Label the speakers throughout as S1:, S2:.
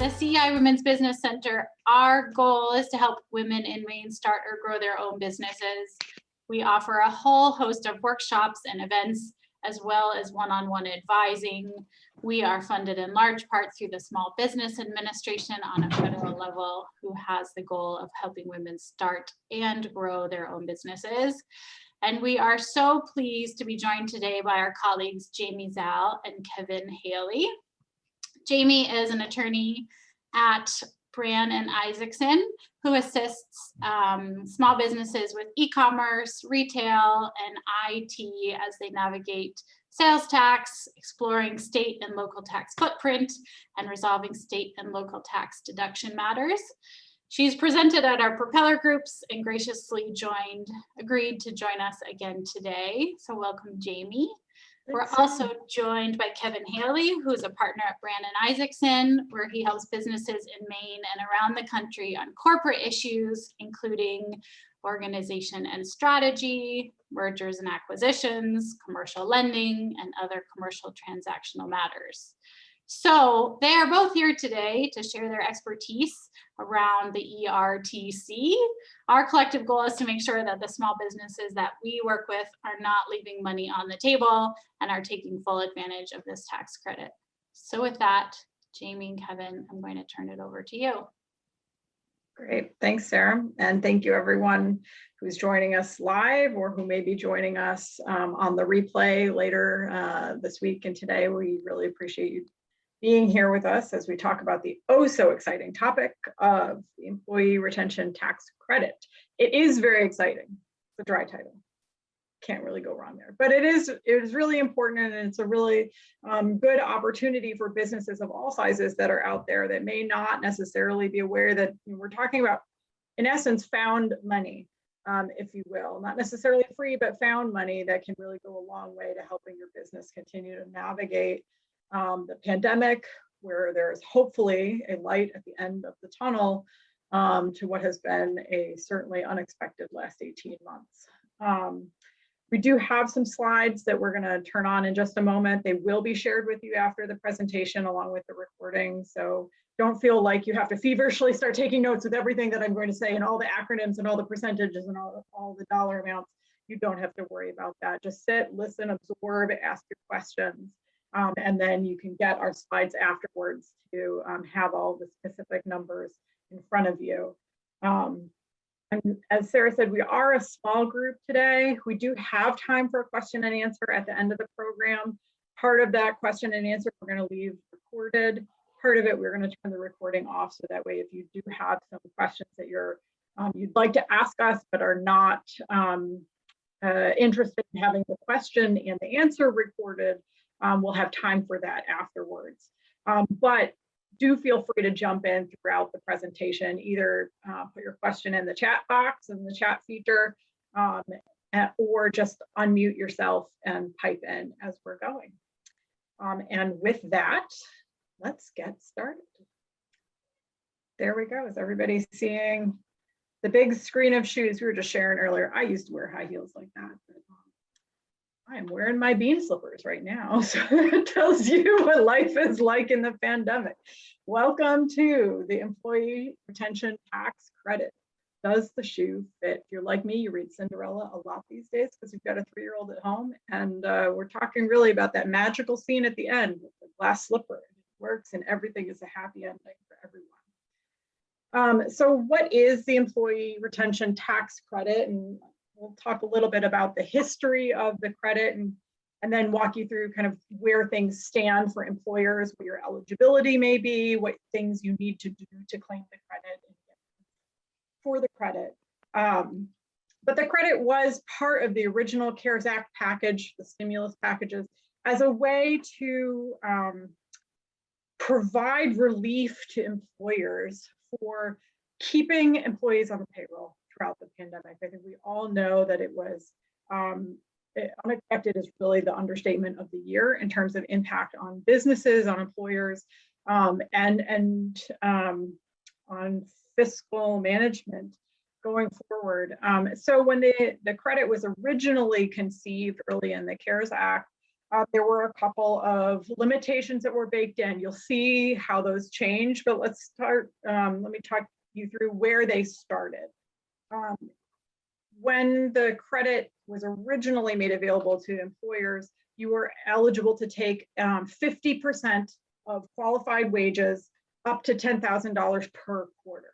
S1: the CEI Women's Business Center, our goal is to help women in Maine start or grow their own businesses. We offer a whole host of workshops and events, as well as one-on-one advising. We are funded in large part through the Small Business Administration on a federal level, who has the goal of helping women start and grow their own businesses. And we are so pleased to be joined today by our colleagues, Jamie Szal and Kevin Haley. Jamie is an attorney at Brann Isaacson, who assists small businesses with e-commerce, retail, and IT as they navigate sales tax, exploring state and local tax footprint, and resolving state and local tax deduction matters. She's presented at our propeller groups and graciously agreed to join us again today. So welcome, Jamie. We're also joined by Kevin Haley, who's a partner at Brann Isaacson, where he helps businesses in Maine and around the country on corporate issues, including organization and strategy, mergers and acquisitions, commercial lending, and other commercial transactional matters. So they are both here today to share their expertise around the ERTC. Our collective goal is to make sure that the small businesses that we work with are not leaving money on the table and are taking full advantage of this tax credit. So with that, Jamie and Kevin, I'm going to turn it over to you.
S2: Great, thanks, Sarah. And thank you everyone who's joining us live or who may be joining us on the replay later this week and today. We really appreciate you being here with us as we talk about the oh so exciting topic of the employee retention tax credit. It is very exciting. It's a dry title. Can't really go wrong there, but it is really important, and it's a really good opportunity for businesses of all sizes that are out there that may not necessarily be aware that we're talking about, in essence, found money, if you will, not necessarily free, but found money that can really go a long way to helping your business continue to navigate the pandemic, where there's hopefully a light at the end of the tunnel to what has been a certainly unexpected last 18 months. We do have some slides that we're going to turn on in just a moment. They will be shared with you after the presentation along with the recording. So don't feel like you have to feverishly start taking notes with everything that I'm going to say and all the acronyms and all the percentages and all the dollar amounts. You don't have to worry about that. Just sit, listen, absorb, ask your questions. And then you can get our slides afterwards to have all the specific numbers in front of you. And as Sarah said, we are a small group today. We do have time for a question and answer at the end of the program. Part of that question and answer we're going to leave recorded. Part of it we're going to turn the recording off, so that way if you do have some questions that you'd like to ask us but are not interested in having the question and the answer recorded, we'll have time for that afterwards. But do feel free to jump in throughout the presentation, either put your question in the chat box and the chat feature, or just unmute yourself and pipe in as we're going. And with that, let's get started. There we go. Is everybody seeing the big screen of shoes we were just sharing earlier? I used to wear high heels like that, but I am wearing my bean slippers right now, so it tells you what life is like in the pandemic. Welcome to the Employee Retention Tax Credit. Does the shoe fit? If you're like me, you read Cinderella a lot these days because you've got a 3-year-old at home, and we're talking really about that magical scene at the end with the glass slipper. It works and everything is a happy ending for everyone. So what is the Employee Retention Tax Credit? And we'll talk a little bit about the history of the credit and then walk you through kind of where things stand for employers, what your eligibility may be, what things you need to do to claim the credit and get for the credit. But the credit was part of the original CARES Act package, the stimulus packages, as a way to provide relief to employers for keeping employees on the payroll throughout the pandemic. I think we all know that it was unexpected is really the understatement of the year in terms of impact on businesses, on employers, and on fiscal management going forward. So when the credit was originally conceived early in the CARES Act, There were a couple of limitations that were baked in. You'll see how those change, but let's start, let me talk you through where they started. When the credit was originally made available to employers, you were eligible to take 50% of qualified wages up to $10,000 per quarter.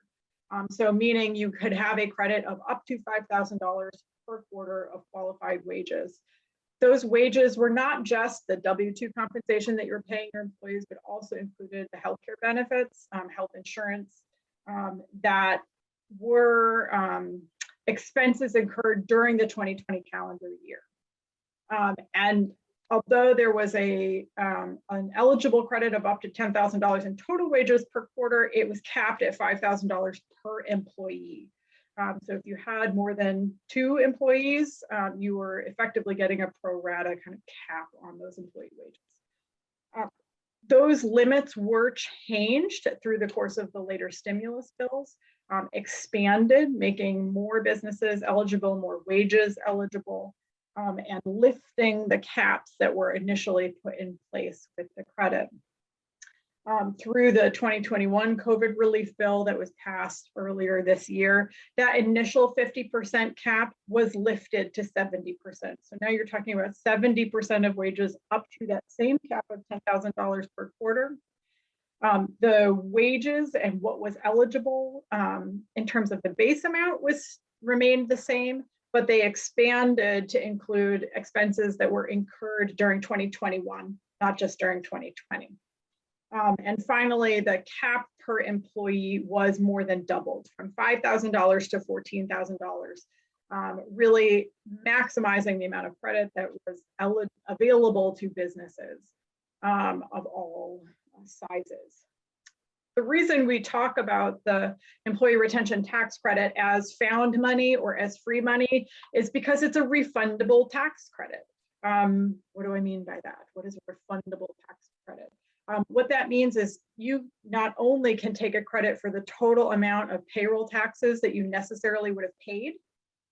S2: So meaning you could have a credit of up to $5,000 per quarter of qualified wages. Those wages were not just the W-2 compensation that you're paying your employees, but also included the healthcare benefits, health insurance that were expenses incurred during the 2020 calendar year. And although there was an eligible credit of up to $10,000 in total wages per quarter, it was capped at $5,000 per employee. So if you had more than 2 employees, you were effectively getting a pro rata kind of cap on those employee wages. Those limits were changed through the course of the later stimulus bills, expanded, making more businesses eligible, more wages eligible, and lifting the caps that were initially put in place with the credit. Through the 2021 COVID relief bill that was passed earlier this year, that initial 50% cap was lifted to 70%. So now you're talking about 70% of wages up to that same cap of $10,000 per quarter. The wages and what was eligible in terms of the base amount remained the same, but they expanded to include expenses that were incurred during 2021, not just during 2020. And finally, the cap per employee was more than doubled from $5,000 to $14,000, really maximizing the amount of credit that was available to businesses of all sizes. The reason we talk about the employee retention tax credit as found money or as free money is because it's a refundable tax credit. What do I mean by that? What is a refundable tax credit? What that means is you not only can take a credit for the total amount of payroll taxes that you necessarily would have paid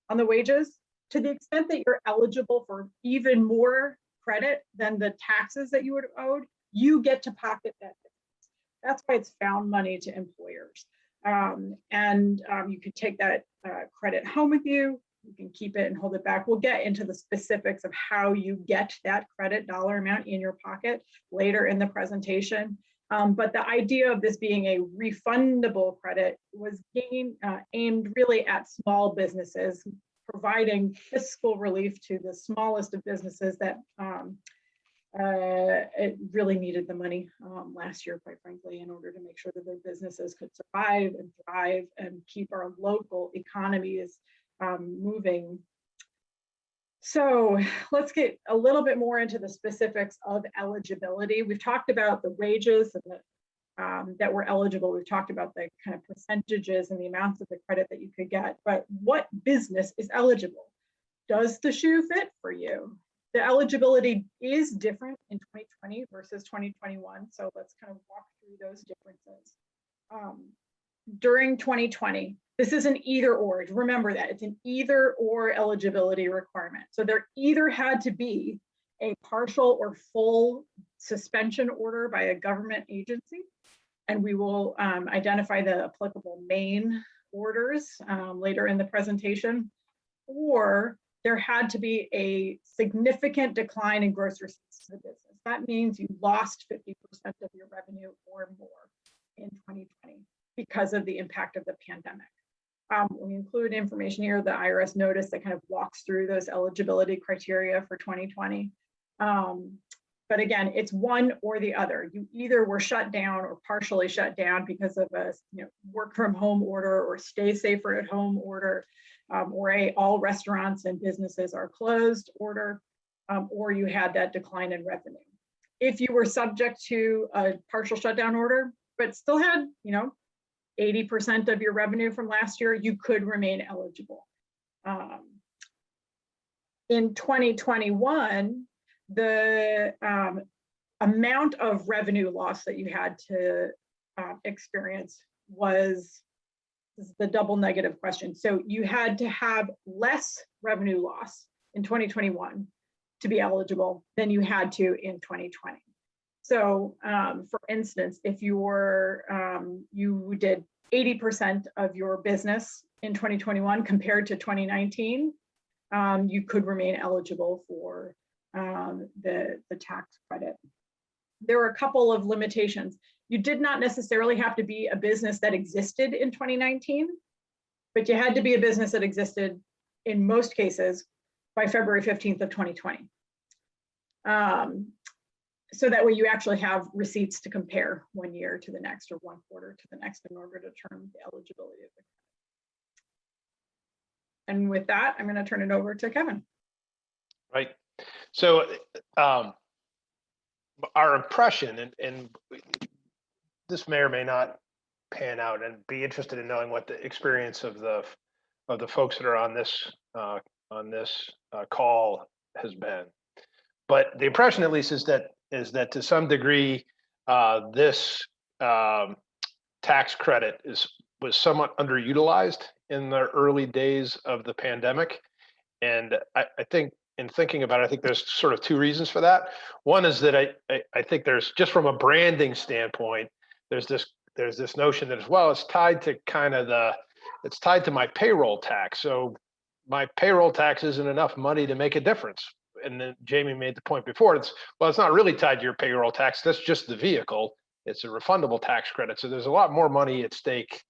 S2: on the wages, to the extent that you're eligible for even more credit than the taxes that you would have owed, you get to pocket that. That's why it's found money to employers. You could take that credit home with you. You can keep it and hold it back. We'll get into the specifics of how you get that credit dollar amount in your pocket later in the presentation. But the idea of this being a refundable credit was aimed really at small businesses, providing fiscal relief to the smallest of businesses that it really needed the money last year, quite frankly, in order to make sure that their businesses could survive and thrive and keep our local economies moving. So let's get a little bit more into the specifics of eligibility. We've talked about the wages and that were eligible. We've talked about the kind of percentages and the amounts of the credit that you could get, but what business is eligible? Does the shoe fit for you? The eligibility is different in 2020 versus 2021. So let's kind of walk through those differences. During 2020, this is an either or. Remember that it's an either or eligibility requirement. So there either had to be a partial or full suspension order by a government agency, and we will identify the applicable main orders later in the presentation, or there had to be a significant decline in gross receipts to the business. That means you lost 50% of your revenue or more in 2020 because of the impact of the pandemic. We include information here, the IRS notice that kind of walks through those eligibility criteria for 2020. But again, it's one or the other. You either were shut down or partially shut down because of a work from home order or stay safer at home order, or all restaurants and businesses are closed order, or you had that decline in revenue. If you were subject to a partial shutdown order, but still had 80% of your revenue from last year, you could remain eligible. In 2021, the amount of revenue loss that you had to experience was the double negative question. So you had to have less revenue loss in 2021 to be eligible than you had to in 2020. So for instance, if you were, you did 80% of your business in 2021 compared to 2019, you could remain eligible for the tax credit. There were a couple of limitations. You did not necessarily have to be a business that existed in 2019, but you had to be a business that existed in most cases by February 15th of 2020. So that way you actually have receipts to compare one year to the next or one quarter to the next in order to determine the eligibility of the credit. And with that, I'm going to turn it over to Kevin.
S3: Right. So our impression, and this may or may not pan out, and be interested in knowing what the experience of the folks that are on this call has been. But the impression, at least, is that to some degree, this tax credit was somewhat underutilized in the early days of the pandemic. And I think in thinking about it, I think there's sort of two reasons for that. One is that I think there's, just from a branding standpoint, there's this notion that, well, it's tied to it's tied to my payroll tax. So my payroll tax isn't enough money to make a difference. And then Jamie made the point before, it's not really tied to your payroll tax. That's just the vehicle. It's a refundable tax credit. So there's a lot more money at stake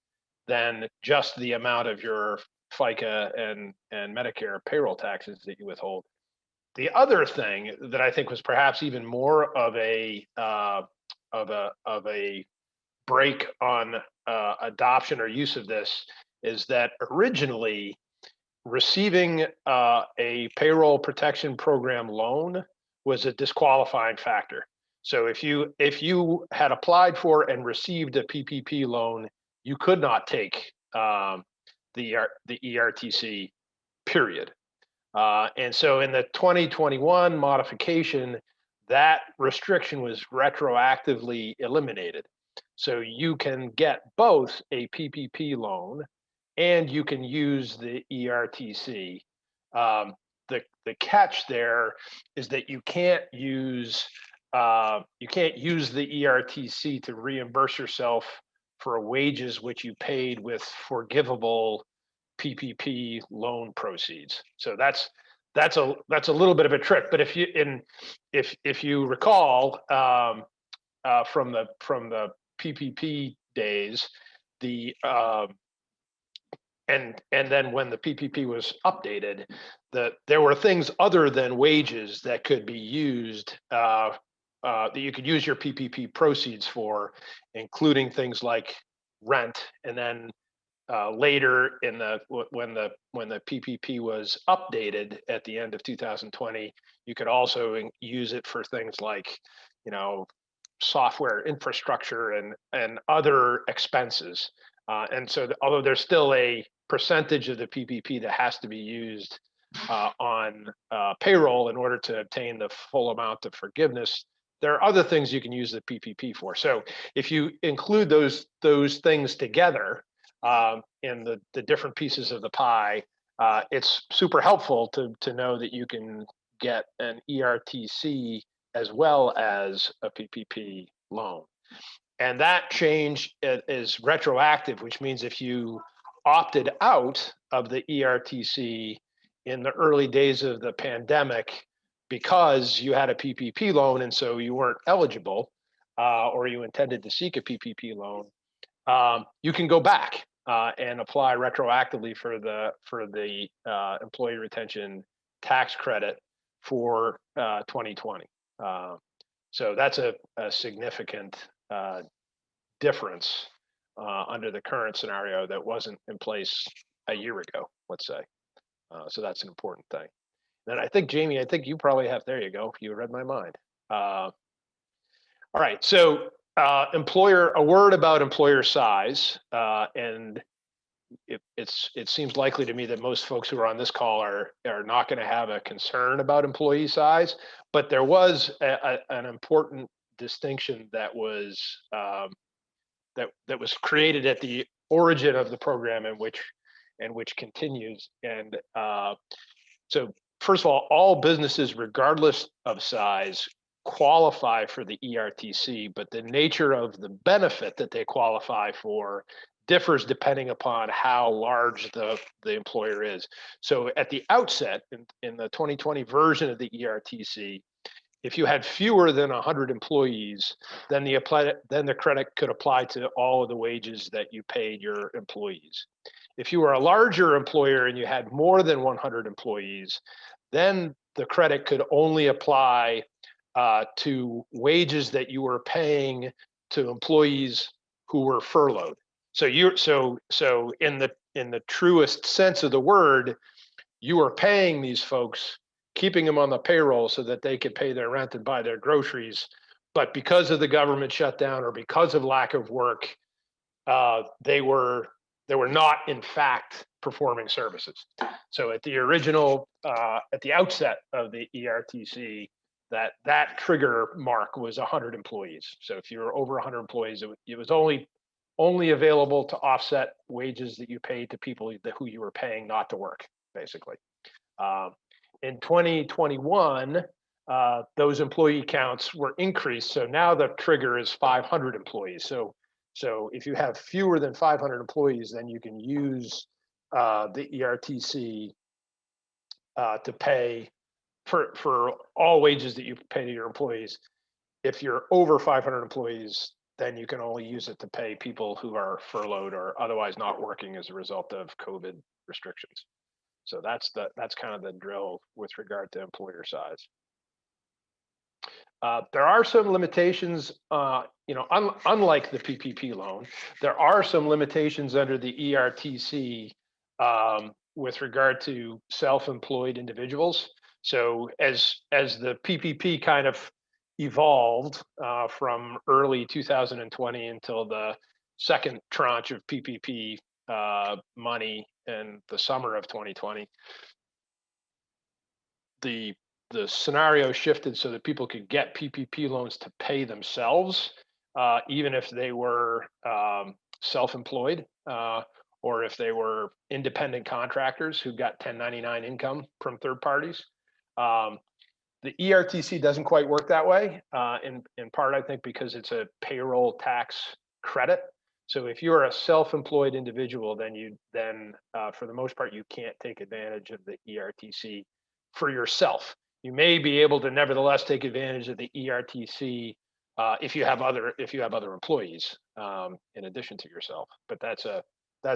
S3: than just the amount of your FICA and Medicare payroll taxes that you withhold. The other thing that I think was perhaps even more of a break on adoption or use of this is that originally receiving a payroll protection program loan was a disqualifying factor. So if you had applied for and received a PPP loan, you could not take the ERTC, period. And so in the 2021 modification, that restriction was retroactively eliminated. So you can get both a PPP loan and you can use the ERTC. The catch there is that you can't use the ERTC to reimburse yourself for wages which you paid with forgivable PPP loan proceeds. So that's a little bit of a trick. But if you recall from the PPP days, and then when the PPP was updated, there were things other than wages that could be used, that you could use your PPP proceeds for, including things like rent. And then later when the PPP was updated at the end of 2020, you could also use it for things like, software infrastructure and other expenses. And so although there's still a percentage of the PPP that has to be used on payroll in order to obtain the full amount of forgiveness, there are other things you can use the PPP for. So if you include those things together in the different pieces of the pie, it's super helpful to know that you can get an ERTC as well as a PPP loan. And that change is retroactive, which means if you opted out of the ERTC in the early days of the pandemic because you had a PPP loan and so you weren't eligible, or you intended to seek a PPP loan, you can go back and apply retroactively for the employee retention tax credit for 2020. So that's a significant difference under the current scenario that wasn't in place a year ago, let's say. So that's an important thing. And I think, Jamie, you probably have, there you go, you read my mind. All right, so a word about employer size. And it seems likely to me that most folks who are on this call are not going to have a concern about employee size, but there was an important distinction that was that was created at the origin of the program and which continues. And so first of all businesses, regardless of size, qualify for the ERTC, but the nature of the benefit that they qualify for differs depending upon how large the employer is. So at the outset, in the 2020 version of the ERTC, if you had fewer than 100 employees, then the credit could apply to all of the wages that you paid your employees. If you were a larger employer and you had more than 100 employees, then the credit could only apply to wages that you were paying to employees who were furloughed. So in the truest sense of the word, you are paying these folks, keeping them on the payroll so that they could pay their rent and buy their groceries. But because of the government shutdown or because of lack of work, they were not in fact performing services. So at the original, at the outset of the ERTC, that trigger mark was 100 employees. So if you were over 100 employees, it was only available to offset wages that you paid to people who you were paying not to work, basically. In 2021, those employee counts were increased. So now the trigger is 500 employees. So if you have fewer than 500 employees, then you can use the ERTC to pay for all wages that you pay to your employees. If you're over 500 employees, then you can only use it to pay people who are furloughed or otherwise not working as a result of COVID restrictions. So that's kind of the drill with regard to employer size. There are some limitations, unlike the PPP loan, there are some limitations under the ERTC with regard to self-employed individuals. So as the PPP kind of evolved from early 2020 until the second tranche of PPP money in the summer of 2020, the scenario shifted so that people could get PPP loans to pay themselves, even if they were self-employed or if they were independent contractors who got 1099 income from third parties. The ERTC doesn't quite work that way, in part, I think, because it's a payroll tax credit. So if you're a self-employed individual, then for the most part, you can't take advantage of the ERTC for yourself. You may be able to nevertheless take advantage of the ERTC if you have other employees in addition to yourself. But that's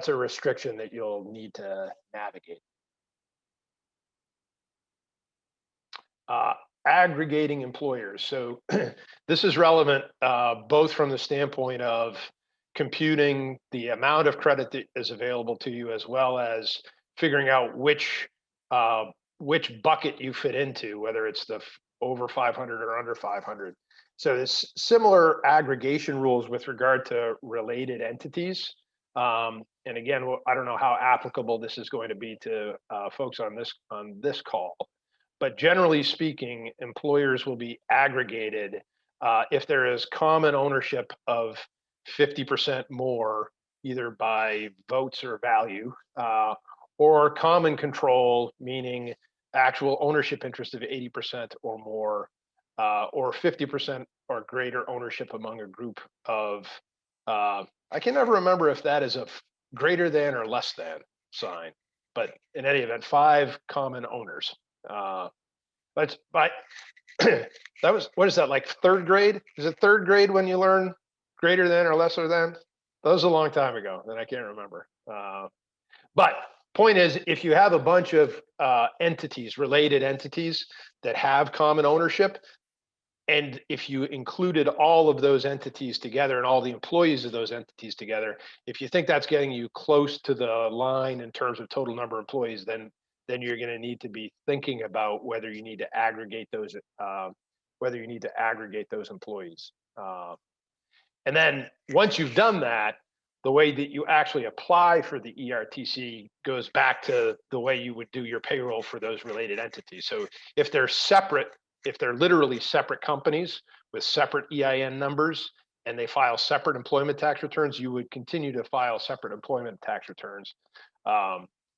S3: a restriction that you'll need to navigate. Aggregating employers. So this is relevant both from the standpoint of computing the amount of credit that is available to you, as well as figuring out which bucket you fit into, whether it's the over 500 or under 500. So there's similar aggregation rules with regard to related entities. And again, I don't know how applicable this is going to be to folks on this call. But generally speaking, employers will be aggregated if there is common ownership of 50% more, either by votes or value, or common control, meaning actual ownership interest of 80% or more, or 50% or greater ownership among a group of, I can never remember if that is a greater than or less than sign, but in any event, 5 common owners. But that was, what is that, like third grade? Is it third grade when you learn greater than or lesser than? That was a long time ago, and I can't remember. But point is, if you have a bunch of entities, related entities that have common ownership, and if you included all of those entities together and all the employees of those entities together, if you think that's getting you close to the line in terms of total number of employees, then you're going to need to be thinking about whether you need to aggregate those employees. And then once you've done that, the way that you actually apply for the ERTC goes back to the way you would do your payroll for those related entities. So if they're separate, if they're literally separate companies with separate EIN numbers and they file separate employment tax returns, you would continue to file separate employment tax returns.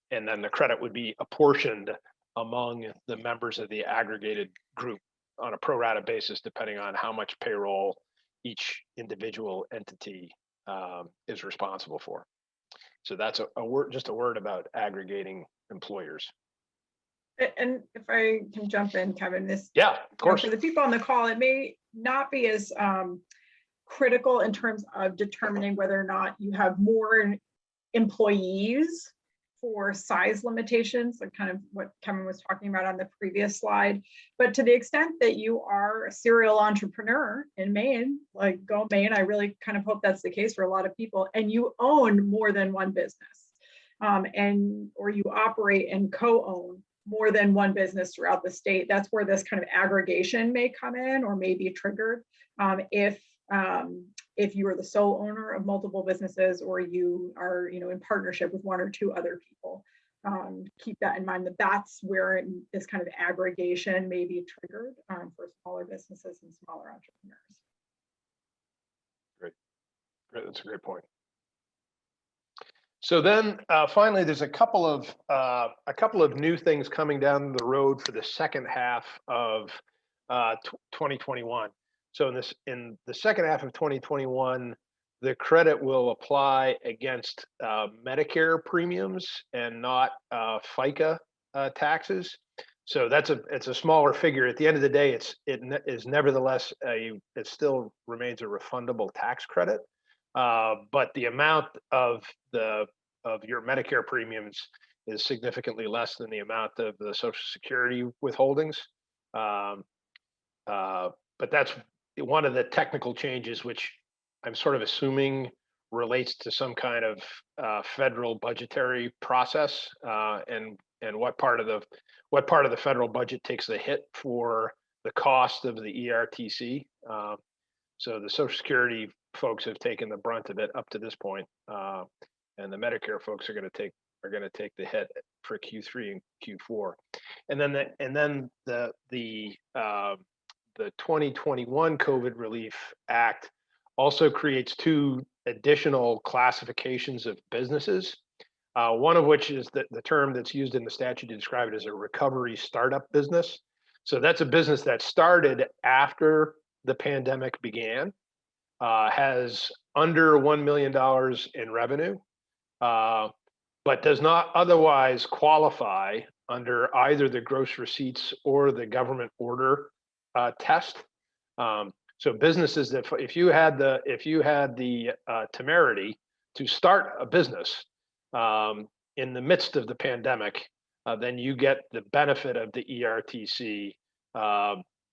S3: And then the credit would be apportioned among the members of the aggregated group on a pro rata basis, depending on how much payroll each individual entity is responsible for. So that's a word, just a word about aggregating employers.
S2: And if I can jump in, Kevin, this,
S3: Yeah, of course.
S2: for the people on the call, it may not be as critical in terms of determining whether or not you have more employees for size limitations, like kind of what Kevin was talking about on the previous slide. But to the extent that you are a serial entrepreneur in Maine, like go Maine, I really kind of hope that's the case for a lot of people, and you own more than one business, or you operate and co-own more than one business throughout the state. That's where this kind of aggregation may come in or may be triggered if you are the sole owner of multiple businesses, or you are, in partnership with one or two other people. Keep that in mind, that's where this kind of aggregation may be triggered for smaller businesses and smaller entrepreneurs.
S3: Great, that's a great point. So then finally, there's a couple of new things coming down the road for the second half of 2021. So in the second half of 2021, the credit will apply against Medicare premiums and not FICA taxes. So it's a smaller figure. At the end of the day, it is nevertheless it still remains a refundable tax credit. But the amount of your Medicare premiums is significantly less than the amount of the Social Security withholdings. But that's one of the technical changes, which I'm sort of assuming relates to some kind of federal budgetary process, and what part of the federal budget takes the hit for the cost of the ERTC. So the Social Security folks have taken the brunt of it up to this point, and the Medicare folks are going to take the hit for Q3 and Q4, and then the 2021 COVID Relief Act also creates two additional classifications of businesses. One of which is the term that's used in the statute to describe it as a recovery startup business. So that's a business that started after the pandemic began, has under $1 million in revenue, but does not otherwise qualify under either the gross receipts or the government order test. So businesses that if you had the temerity to start a business in the midst of the pandemic, then you get the benefit of the ERTC,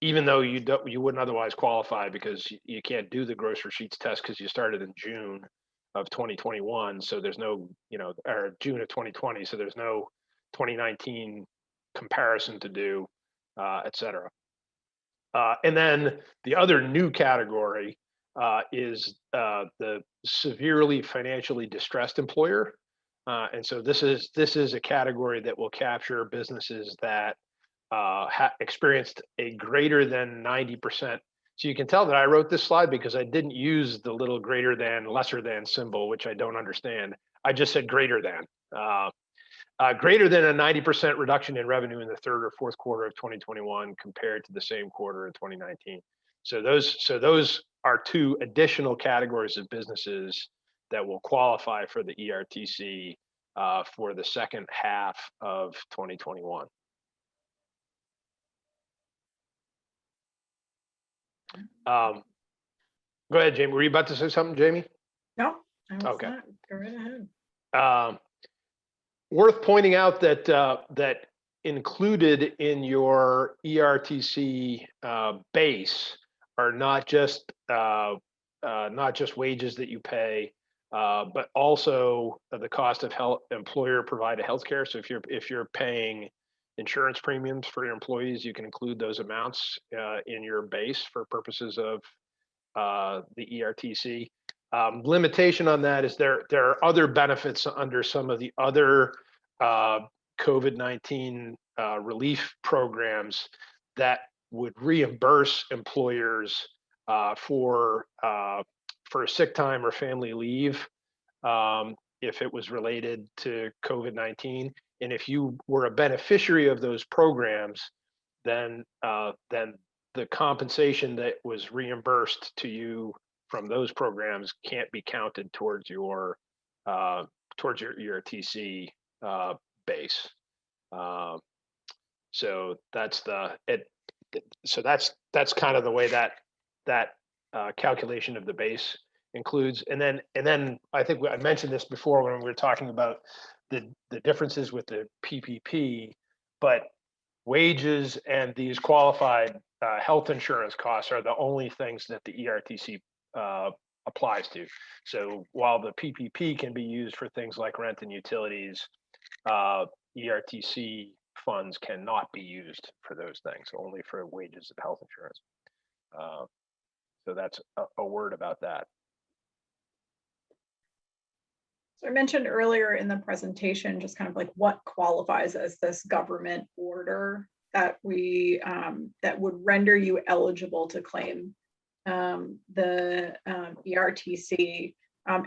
S3: even though you wouldn't otherwise qualify because you can't do the gross receipts test because you started in June of 2021. So there's no, or June of 2020. So there's no 2019 comparison to do, et cetera. And then the other new category is the severely financially distressed employer. And so this is a category that will capture businesses that experienced a greater than 90%. So you can tell that I wrote this slide because I didn't use the little greater than, lesser than symbol, which I don't understand. I just said greater than. Greater than a 90% reduction in revenue in the third or fourth quarter of 2021 compared to the same quarter in 2019. So those are two additional categories of businesses that will qualify for the ERTC for the second half of 2021. Go ahead, Jamie. Were you about to say something, Jamie?
S2: No, I was
S3: Okay.
S2: not. Go right ahead.
S3: Worth pointing out that that included in your ERTC base are not just wages that you pay, but also the cost of employer-provided healthcare. So if you're paying insurance premiums for your employees, you can include those amounts in your base for purposes of the ERTC. Limitation on that is there are other benefits under some of the other COVID-19 relief programs that would reimburse employers for sick time or family leave if it was related to COVID-19. And if you were a beneficiary of those programs, then the compensation that was reimbursed to you from those programs can't be counted towards your ERTC base. So that's that's kind of the way that calculation of the base includes. And then I think I mentioned this before when we were talking about the differences with the PPP, but wages and these qualified health insurance costs are the only things that the ERTC applies to. So while the PPP can be used for things like rent and utilities, ERTC funds cannot be used for those things, only for wages and health insurance. So that's a word about that.
S2: So I mentioned earlier in the presentation, just kind of like what qualifies as this government order that we that would render you eligible to claim the ERTC.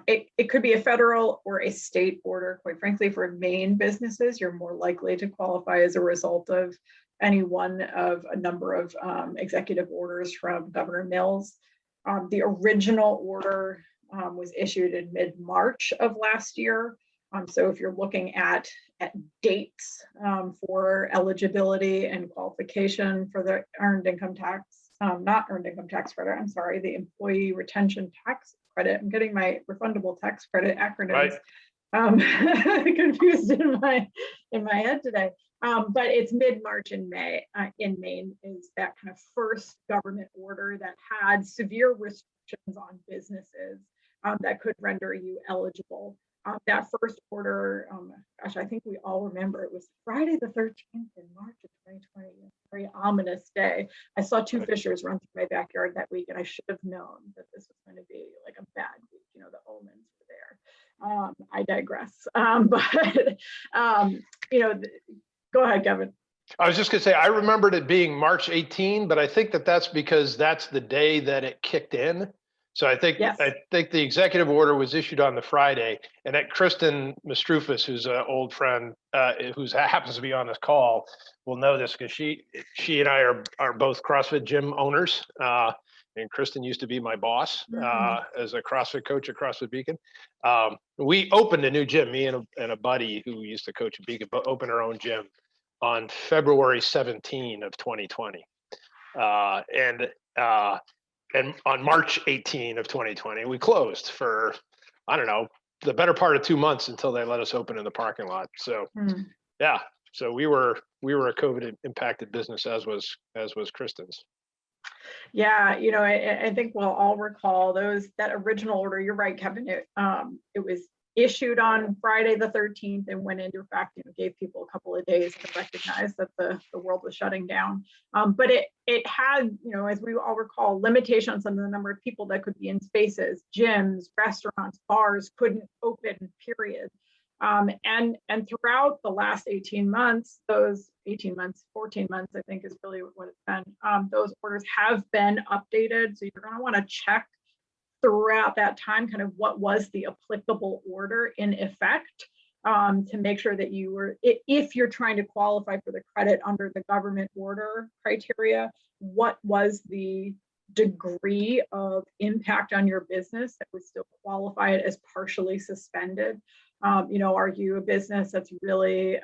S2: It could be a federal or a state order. Quite frankly, for Maine businesses, you're more likely to qualify as a result of any one of a number of executive orders from Governor Mills. The original order was issued in mid-March of last year. So if you're looking at dates for eligibility and qualification for the earned income tax, not earned income tax credit, I'm sorry, the employee retention tax credit. I'm getting my refundable tax credit acronyms confused in my head today. But it's mid-March in May in Maine is that kind of first government order that had severe restrictions on businesses that could render you eligible. That first order, gosh, I think we all remember it was Friday the 13th in March of 2020, a very ominous day. I saw two fishers run through my backyard that week, and I should have known that this was going to be like a bad week. You know, the omens were there. I digress. You know, go ahead, Kevin.
S3: I was just going to say, I remembered it being March 18, but I think that's because that's the day that it kicked in. So I think the executive order was issued on the Friday, and that Kristen Mastrufis, who's an old friend, who happens to be on this call, will know this because she and I are both CrossFit gym owners, and Kristen used to be my boss as a CrossFit coach at CrossFit Beacon. We opened a new gym, me and a buddy who used to coach at Beacon, but opened our own gym on February 17 of 2020, and on March 18 of 2020, we closed for, I don't know, the better part of 2 months until they let us open in the parking lot. So yeah, so we were a COVID impacted business, as was Kristen's.
S2: Yeah, you know, I think we'll all recall that original order. You're right, Kevin. It was issued on Friday the 13th and went into effect, you know, gave people a couple of days to recognize that the world was shutting down. But it had, you know, as we all recall, limitations on the number of people that could be in spaces. Gyms, restaurants, bars couldn't open, period. And throughout the last 18 months, 14 months, I think is really what it's been, those orders have been updated. So you're gonna wanna check throughout that time kind of what was the applicable order in effect, to make sure that you were, if you're trying to qualify for the credit under the government order criteria, what was the degree of impact on your business that would still qualify it as partially suspended. You know, are you a business that's really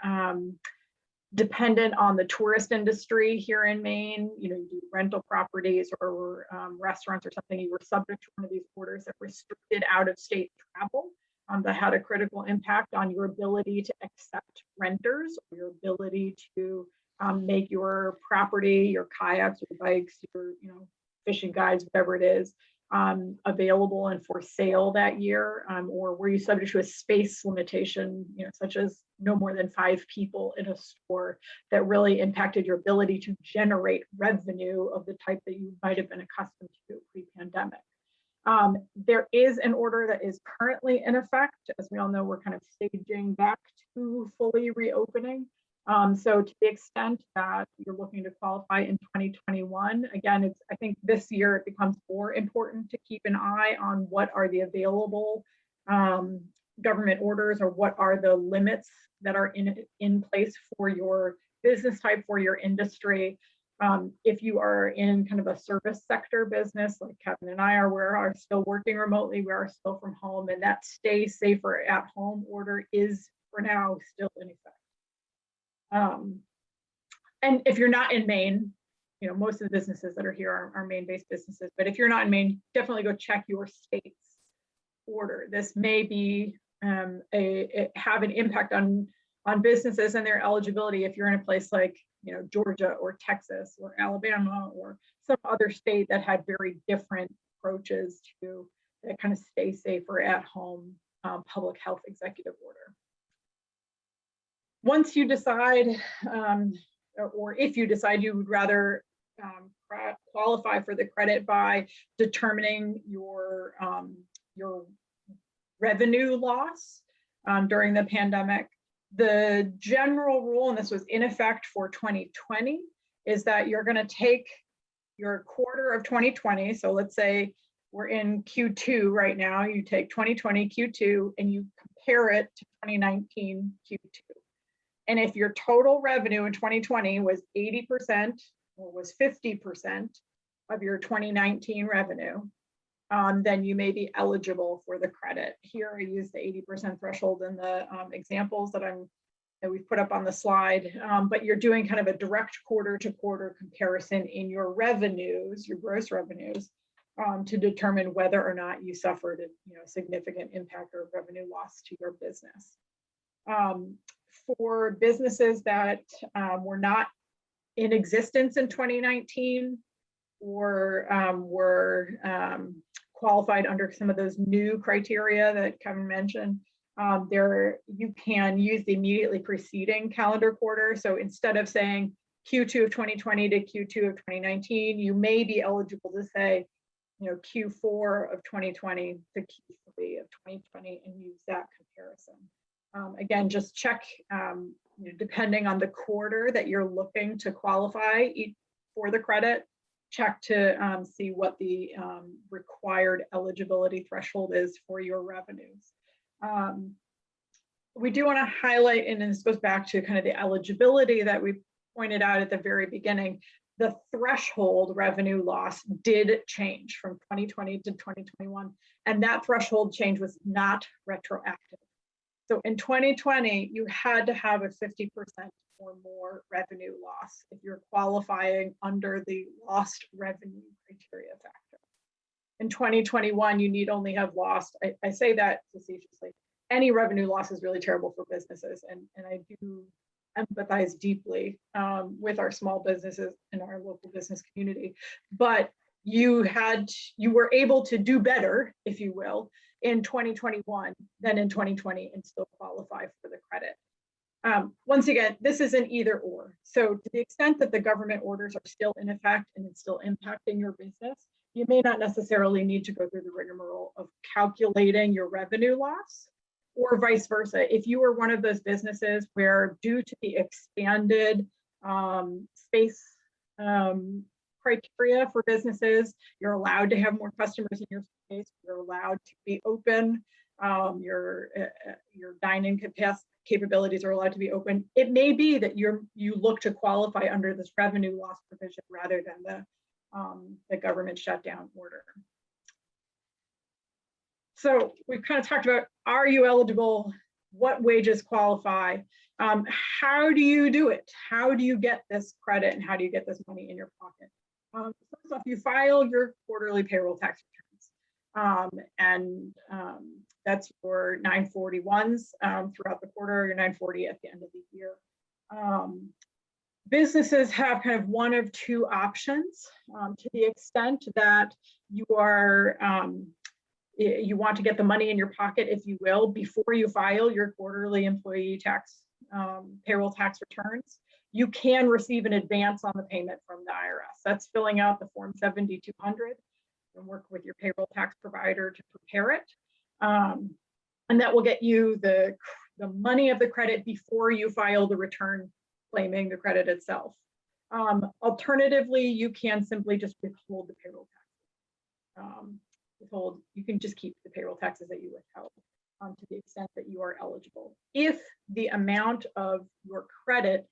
S2: dependent on the tourist industry here in Maine? You know, you do rental properties or restaurants or something, you were subject to one of these orders that restricted out-of-state travel, that had a critical impact on your ability to accept renters, or your ability to make your property, your kayaks, your bikes, your, you know, fishing guides, whatever it is, available and for sale that year, or were you subject to a space limitation, you know, such as no more than 5 people in a store, that really impacted your ability to generate revenue of the type that you might have been accustomed to pre-pandemic. There is an order that is currently in effect. As we all know, we're kind of staging back to fully reopening. So to the extent that you're looking to qualify in 2021, again, I think this year it becomes more important to keep an eye on what are the available government orders, or what are the limits that are in place for your business type, for your industry. If you are in kind of a service sector business, like Kevin and I are, we are still working remotely, we are still from home, and that stay safer at home order is for now still in effect. And if you're not in Maine, you know, most of the businesses that are here are Maine-based businesses, but if you're not in Maine, definitely go check your state's order. This may be have an impact on businesses and their eligibility if you're in a place like, you know, Georgia or Texas or Alabama or some other state that had very different approaches to that kind of stay safer at home public health executive order. Once you decide, or if you decide you would rather qualify for the credit by determining your revenue loss during the pandemic, the general rule, and this was in effect for 2020, is that you're going to take your quarter of 2020. So let's say we're in Q2 right now. You take 2020 Q2 and you compare it to 2019 Q2. And if your total revenue in 2020 was 80% or was 50% of your 2019 revenue, then you may be eligible for the credit. Here I use the 80% threshold in the examples that we've put up on the slide, but you're doing kind of a direct quarter to quarter comparison in your revenues, your gross revenues, to determine whether or not you suffered a significant impact or revenue loss to your business. For businesses that were not in existence in 2019 or were qualified under some of those new criteria that Kevin mentioned, you can use the immediately preceding calendar quarter. So instead of saying Q2 of 2020 to Q2 of 2019, you may be eligible to say, Q4 of 2020 to Q3 of 2020 and use that comparison. Again, just check, depending on the quarter that you're looking to qualify for the credit, check to see what the required eligibility threshold is for your revenues. We do want to highlight, and this goes back to kind of the eligibility that we pointed out at the very beginning, the threshold revenue loss did change from 2020 to 2021, and that threshold change was not retroactive. So in 2020, you had to have a 50% or more revenue loss if you're qualifying under the lost revenue criteria factor. In 2021, you need only have lost, I say that facetiously, any revenue loss is really terrible for businesses, and I do empathize deeply with our small businesses and our local business community, but you were able to do better, if you will, in 2021 than in 2020 and still qualify for the credit. Once again, this is an either or. So to the extent that the government orders are still in effect and it's still impacting your business, you may not necessarily need to go through the rigmarole of calculating your revenue loss, or vice versa. If you are one of those businesses where, due to the expanded space criteria for businesses, you're allowed to have more customers in your space, you're allowed to be open, your dine-in capabilities are allowed to be open, it may be that you look to qualify under this revenue loss provision rather than the government shutdown order. So we've kind of talked about, are you eligible? What wages qualify? How do you do it? How do you get this credit, and how do you get this money in your pocket? First off, you file your quarterly payroll tax returns, and that's your 941s throughout the quarter, your 940 at the end of the year. Businesses have kind of one of two options to the extent that you are you want to get the money in your pocket, if you will, before you file your quarterly employee tax payroll tax returns. You can receive an advance on the payment from the IRS. That's filling out the Form 7200 and work with your payroll tax provider to prepare it. And that will get you the money of the credit before you file the return claiming the credit itself. Alternatively, you can simply just withhold the payroll tax. You can just keep the payroll taxes that you withheld. to the extent that you are eligible. If the amount of your credit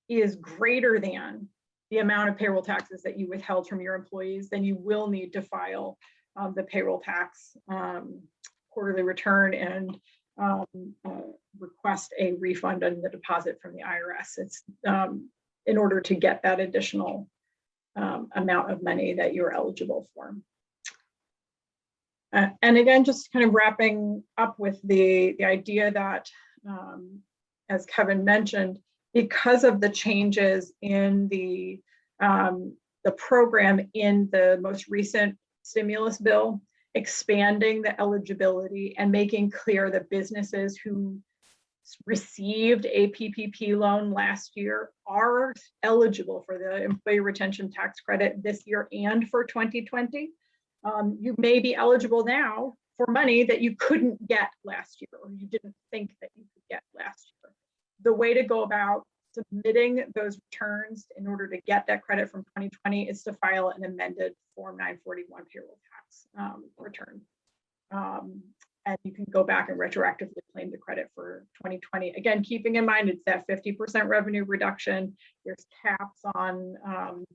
S2: is greater than the amount of payroll taxes that you withheld from your employees, then you will need to file the payroll tax quarterly return and request a refund on the deposit from the IRS. It's in order to get that additional amount of money that you're eligible for. And again, just kind of wrapping up with the idea that, as Kevin mentioned, because of the changes in the program in the most recent stimulus bill, expanding the eligibility and making clear that businesses who received a PPP loan last year are eligible for the employee retention tax credit this year and for 2020. You may be eligible now for money that you couldn't get last year or you didn't think that you could get last year. The way to go about submitting those returns in order to get that credit from 2020 is to file an amended Form 941 payroll tax return. And you can go back and retroactively claim the credit for 2020. Again, keeping in mind it's that 50% revenue reduction. There's caps on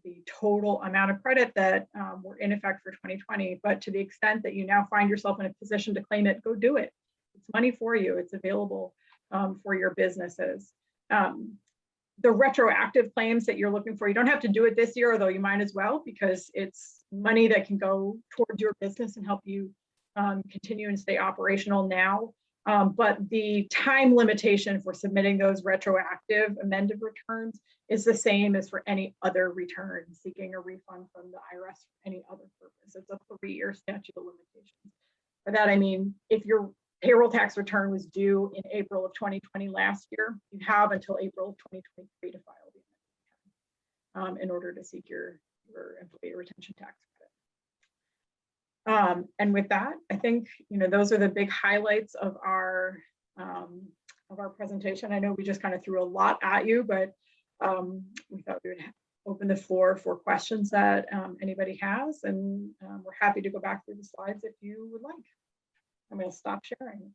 S2: the total amount of credit that were in effect for 2020. But to the extent that you now find yourself in a position to claim it, go do it. It's money for you. It's available for your businesses. The retroactive claims that you're looking for, you don't have to do it this year, although you might as well, because it's money that can go towards your business and help you continue and stay operational now. But the time limitation for submitting those retroactive amended returns is the same as for any other return seeking a refund from the IRS for any other purpose. It's a 3-year statute of limitations. By that I mean, if your payroll tax return was due in April of 2020 last year, you have until April of 2023 to file the amendment return in order to seek your employee retention tax credit. And with that, I think those are the big highlights of our presentation. I know we just kind of threw a lot at you, but we thought we would open the floor for questions that anybody has, and we're happy to go back through the slides if you would like. I'm going to stop sharing.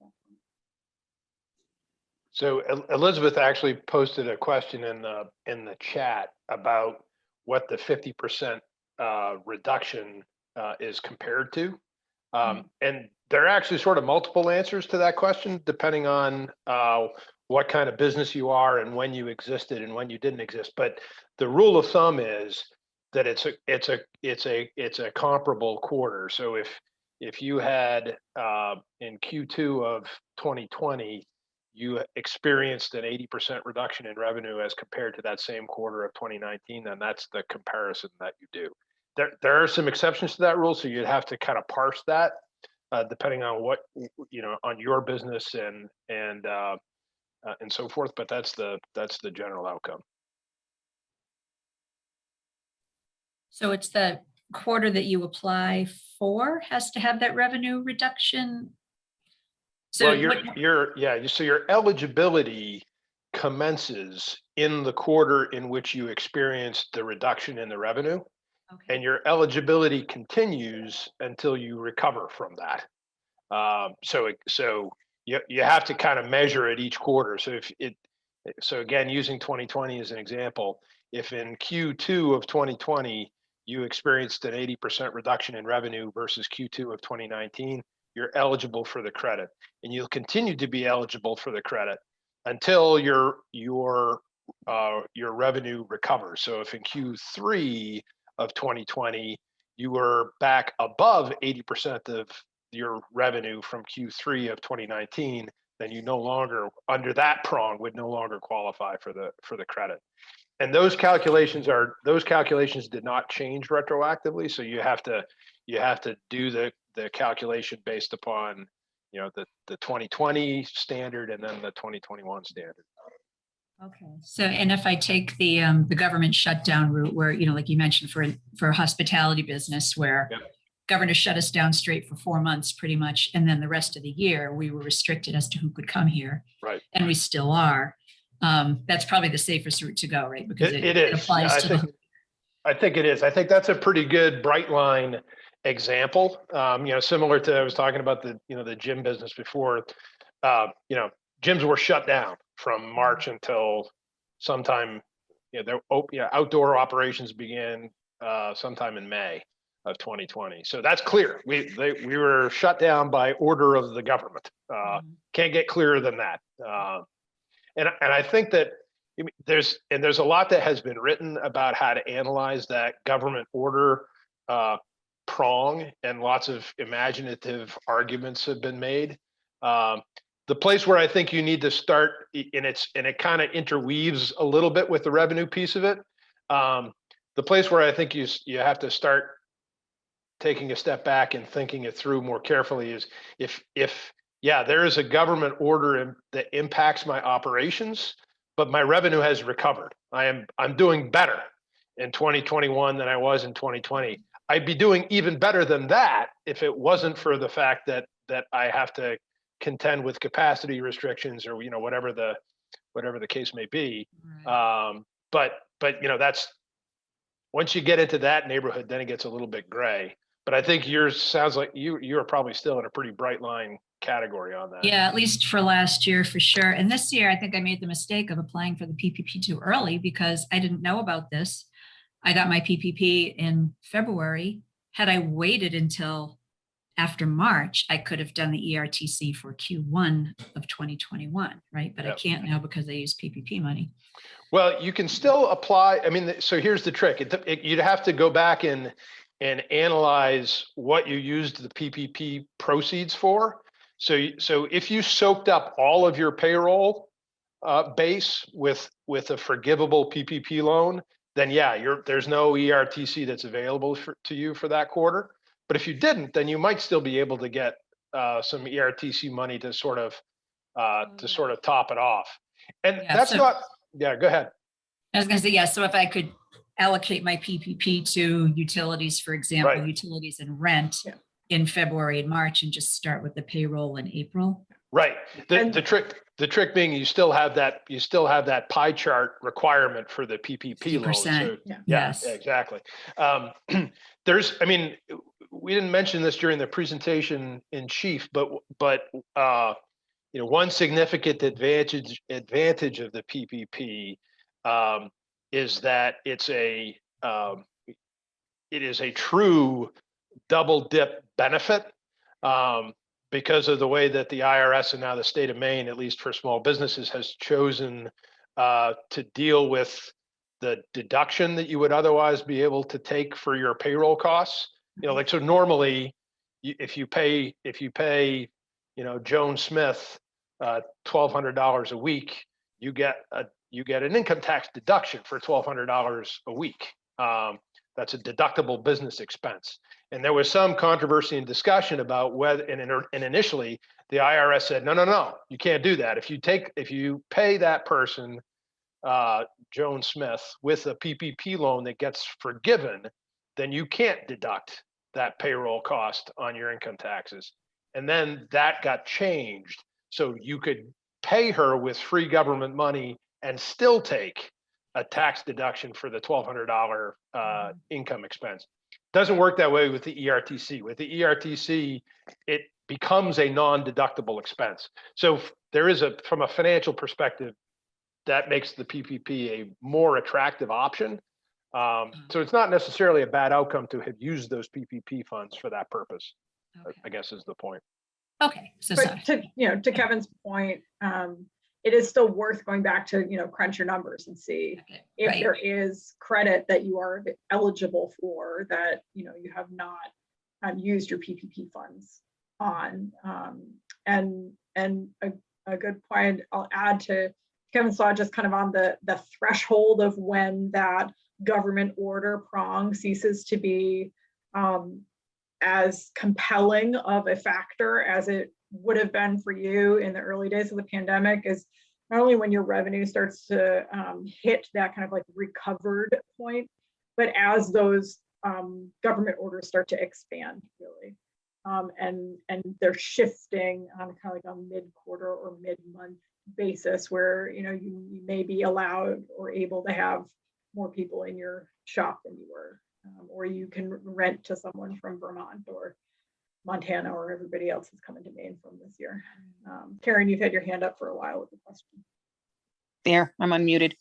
S3: So Elizabeth actually posted a question in the chat about what the 50% reduction is compared to. And there are actually sort of multiple answers to that question, depending on what kind of business you are and when you existed and when you didn't exist. But the rule of thumb is that it's a comparable quarter. So if you had in Q2 of 2020, you experienced an 80% reduction in revenue as compared to that same quarter of 2019, then that's the comparison that you do. There are some exceptions to that rule, so you'd have to kind of parse that depending on what on your business and so forth. But that's the general outcome.
S4: So it's the quarter that you apply for has to have that revenue reduction. So
S3: well, so your eligibility commences in the quarter in which you experienced the reduction in the revenue. Okay. And your eligibility continues until you recover from that. So you have to kind of measure it each quarter. So again, using 2020 as an example, if in Q2 of 2020 you experienced an 80% reduction in revenue versus Q2 of 2019, you're eligible for the credit, and you'll continue to be eligible for the credit until your revenue recovers. So if in Q3 of 2020 you were back above 80% of your revenue from Q3 of 2019, then you no longer, under that prong, would no longer qualify for the credit. And those calculations did not change retroactively. So you have to do the calculation based upon the 2020 standard and then the 2021 standard.
S4: Okay. So, and if I take the government shutdown route, where like you mentioned, for a hospitality business, where yep. Governor shut us down straight for 4 months, pretty much, and then the rest of the year we were restricted as to who could come here. Right. And we still are. That's probably the safest route to go, right? Because it applies to
S3: I think it is. I think that's a pretty good bright line example. Similar to, I was talking about the gym business before. gyms were shut down from March until sometime, outdoor operations began sometime in May of 2020. So that's clear. We were shut down by order of the government. Can't get clearer than that. And I think that there's a lot that has been written about how to analyze that government order prong, and lots of imaginative arguments have been made. The place where I think you need to start, and it kind of interweaves a little bit with the revenue piece of it. The place where I think you have to start taking a step back and thinking it through more carefully is if there is a government order that impacts my operations, but my revenue has recovered. I'm doing better in 2021 than I was in 2020. I'd be doing even better than that if it wasn't for the fact that I have to contend with capacity restrictions or whatever the case may be.
S4: Right.
S3: But that's, once you get into that neighborhood, then it gets a little bit gray. But I think yours sounds like you are probably still in a pretty bright line category on that.
S4: Yeah, at least for last year, for sure. And this year, I think I made the mistake of applying for the PPP too early because I didn't know about this. I got my PPP in February. Had I waited until after March, I could have done the ERTC for Q1 of 2021, right? But I can't now because I use PPP money.
S3: Well, you can still apply. I mean, so here's the trick. You'd have to go back and analyze what you used the PPP proceeds for. So if you soaked up all of your payroll base with a forgivable PPP loan, then there's no ERTC that's available to you for that quarter. But if you didn't, then you might still be able to get some ERTC money to sort of top it off. And that's not. Yeah, go ahead.
S4: I was going to say, so if I could allocate my PPP to utilities, for example,
S3: Right.
S4: Utilities and rent in February and March, and just start with the payroll in April.
S3: Right. The trick being you still have that pie chart requirement for the PPP loan. So,
S4: Yes.
S3: Exactly. We didn't mention this during the presentation in chief, but one significant advantage of the PPP is that it is a true double dip benefit because of the way that the IRS and now the state of Maine, at least for small businesses, has chosen to deal with the deduction that you would otherwise be able to take for your payroll costs. So normally, if you pay Joan Smith $1,200 a week, you get an income tax deduction for $1,200 a week. That's a deductible business expense. And there was some controversy and discussion about whether, and initially the IRS said, no, you can't do that. If you pay that person, Joan Smith, with a PPP loan that gets forgiven, then you can't deduct that payroll cost on your income taxes. And then that got changed. So you could pay her with free government money and still take a tax deduction for the $1,200 income expense. Doesn't work that way with the ERTC. With the ERTC, it becomes a non-deductible expense. So from a financial perspective, that makes the PPP a more attractive option. So it's not necessarily a bad outcome to have used those PPP funds for that purpose, I guess is the point.
S4: Okay. So
S2: but to Kevin's point, it is still worth going back to, crunch your numbers and see if there is credit that you are eligible for that, you have not used your PPP funds on. And a good point I'll add to Kevin's thought, just kind of on the threshold of when that government order prong ceases to be as compelling of a factor as it would have been for you in the early days of the pandemic, is not only when your revenue starts to hit that kind of like recovered point, but as those government orders start to expand, really. And they're shifting on kind of like a mid-quarter or mid-month basis where, you may be allowed or able to have more people in your shop than you were, or you can rent to someone from Vermont, or Montana or everybody else is coming to Maine from this year. Karen, you've had your hand up for a while with the question.
S5: There, I'm unmuted.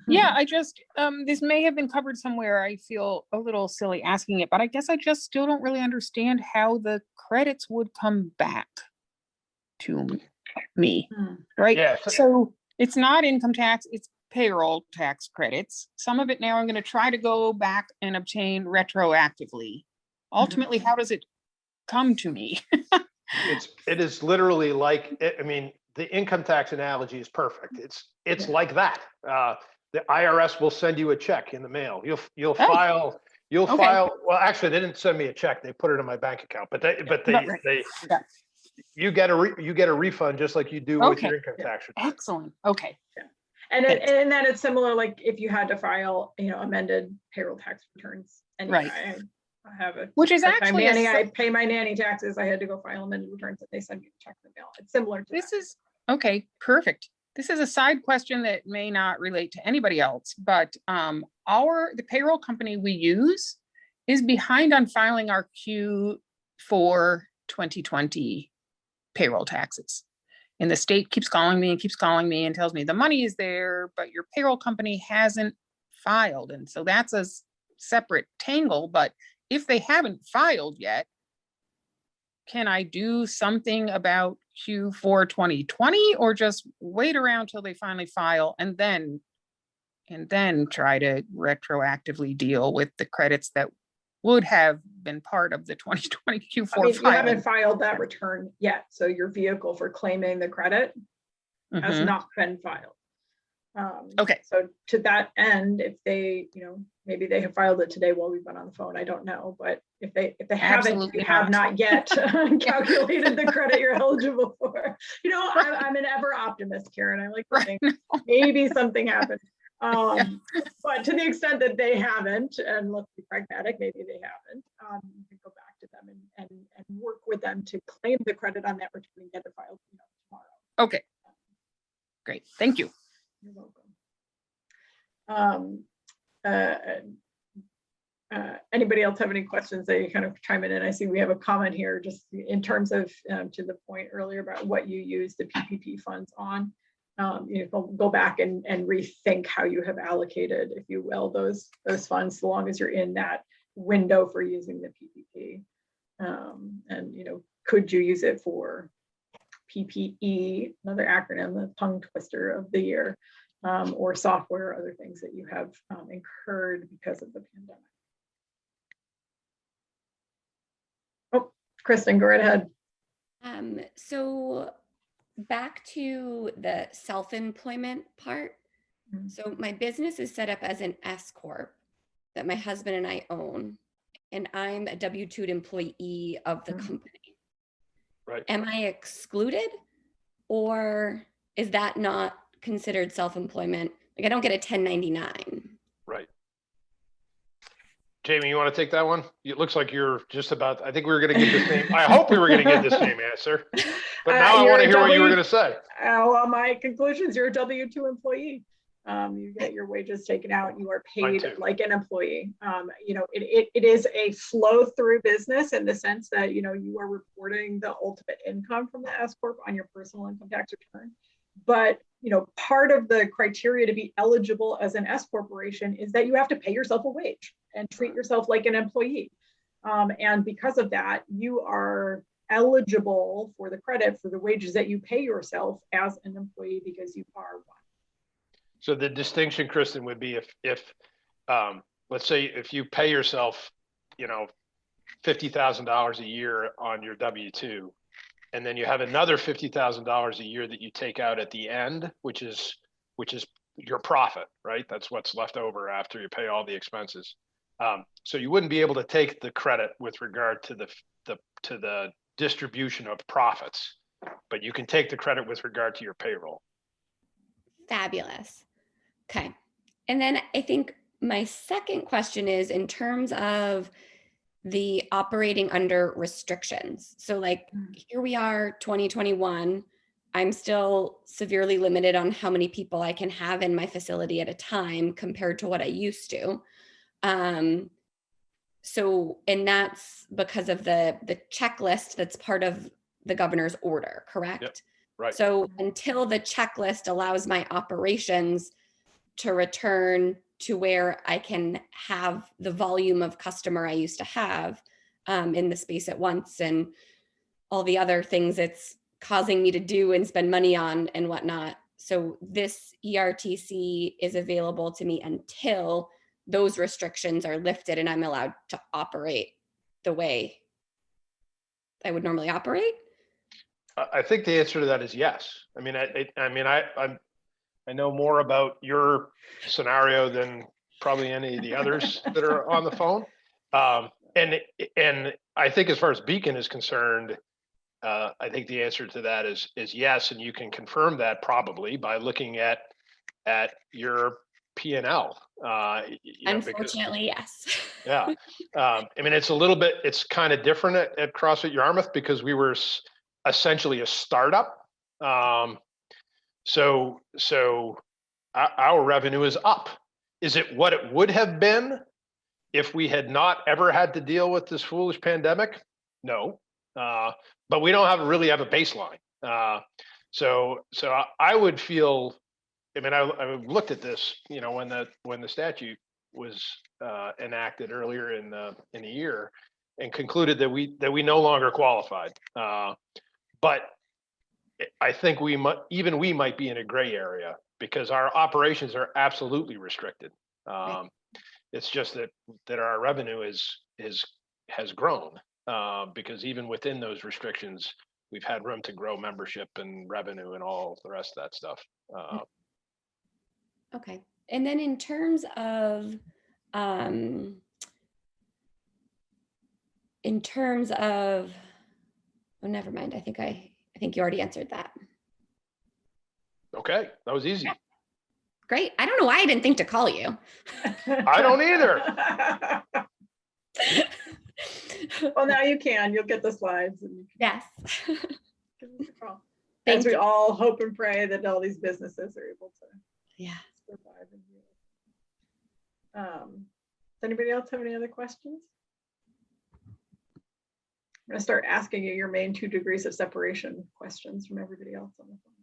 S5: Yeah, I just, this may have been covered somewhere. I feel a little silly asking it, but I guess I just still don't really understand how the credits would come back to me, right?
S3: Yeah.
S5: So it's not income tax, it's payroll tax credits. Some of it now I'm going to try to go back and obtain retroactively. Ultimately, how does it come to me?
S3: It is literally like, I mean, the income tax analogy is perfect. It's like that. The IRS will send you a check in the mail. You'll file, well, actually, they didn't send me a check. They put it in my bank account, but you get a refund just like you do with your income tax return.
S5: Excellent. Okay.
S2: And then it's similar, like if you had to file, amended payroll tax returns. And
S5: Right.
S2: I have it.
S5: Which is actually
S2: I pay my nanny taxes. I had to go file amended returns and they send me a check in the mail. It's similar to
S5: this
S2: that.
S5: is okay, perfect. This is a side question that may not relate to anybody else, but the payroll company we use is behind on filing our Q4 2020 payroll taxes. And the state keeps calling me and tells me the money is there, but your payroll company hasn't filed. And so that's a separate tangle, but if they haven't filed yet, can I do something about Q4 2020 or just wait around till they finally file and then try to retroactively deal with the credits that would have been part of the 2020 Q4
S2: I mean, you haven't
S5: filing?
S2: filed that return yet. So your vehicle for claiming the credit has not been filed.
S5: Okay.
S2: So to that end, if they, maybe they have filed it today while we've been on the phone, I don't know, but if they haven't,
S5: Absolutely
S2: you have
S5: not.
S2: not yet calculated the credit you're eligible for. I'm an ever optimist, Karen. I like to think maybe something happened. But to the extent that they haven't, and let's be pragmatic, maybe they haven't, you can go back to them and work with them to claim the credit on that return and get it filed tomorrow.
S5: Okay. Great. Thank you.
S2: You're welcome. Anybody else have any questions that you kind of chime in? And I see we have a comment here just in terms of to the point earlier about what you use the PPP funds on. Go back and rethink how you have allocated, if you will, those funds, so long as you're in that window for using the PPP. And could you use it for PPE, another acronym, the tongue twister of the year, or software or other things that you have incurred because of the pandemic. Oh, Kristen, go right ahead.
S6: So back to the self-employment part. So my business is set up as an S Corp that my husband and I own, and I'm a W-2 employee of the company.
S3: Right.
S6: Am I excluded, or is that not considered self-employment? Like I don't get a 1099.
S3: Right. Jamie, you want to take that one? It looks like you're just about, I think we were going to get the same, I hope we were going to get the same answer, but now I want to hear what you were going to say.
S2: Well, my conclusion is you're a W-2 employee. You get your wages taken out. You are paid like an employee. It is a flow through business in the sense that, you are reporting the ultimate income from the S Corp on your personal income tax return. But, part of the criteria to be eligible as an S corporation is that you have to pay yourself a wage and treat yourself like an employee. And because of that, you are eligible for the credit for the wages that you pay yourself as an employee because you are one.
S3: So the distinction, Kristen, would be if let's say if you pay yourself, $50,000 a year on your W-2, and then you have another $50,000 a year that you take out at the end, which is your profit, right? That's what's left over after you pay all the expenses. So you wouldn't be able to take the credit with regard to the distribution of profits, but you can take the credit with regard to your payroll.
S6: Fabulous. Okay. And then I think my second question is in terms of the operating under restrictions. So like here we are, 2021, I'm still severely limited on how many people I can have in my facility at a time compared to what I used to. So, and that's because of the checklist that's part of the governor's order, correct?
S3: Right.
S6: So until the checklist allows my operations to return to where I can have the volume of customer I used to have in the space at once and all the other things it's causing me to do and spend money on and whatnot. So this ERTC is available to me until those restrictions are lifted and I'm allowed to operate the way I would normally operate.
S3: I think the answer to that is yes. I mean, I know more about your scenario than probably any of the others that are on the phone. And I think as far as Beacon is concerned, I think the answer to that is yes, and you can confirm that probably by looking at your P&L.
S6: Unfortunately, yes.
S3: Yeah, I mean, it's kind of different at CrossFit Yarmouth because we were essentially a startup. So our revenue is up. Is it what it would have been if we had not ever had to deal with this foolish pandemic? No, but we don't really have a baseline. So I would feel. I mean, I looked at this, you know, when the statute was enacted earlier in the year, and concluded that we no longer qualified. But I think we might be in a gray area because our operations are absolutely restricted. It's just that our revenue has grown because even within those restrictions, we've had room to grow membership and revenue and all the rest of that stuff.
S6: Okay. And then in terms of, oh, never mind. I think you already answered that.
S3: Okay, that was easy.
S6: Great. I don't know why I didn't think to call you.
S3: I don't either.
S2: Well, now you can. You'll get the slides. And
S6: Yes.
S2: give us a call. As we all hope and pray that all these businesses are able to survive. Does anybody else have any other questions? I'm going to start asking you your main 2 degrees of separation questions from everybody else on the phone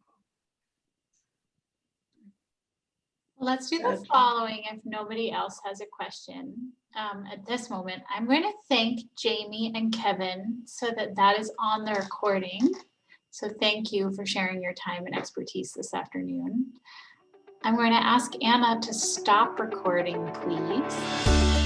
S2: call.
S1: Let's do the following if nobody else has a question at this moment. I'm going to thank Jamie and Kevin so that is on the recording. So thank you for sharing your time and expertise this afternoon. I'm going to ask Anna to stop recording, please.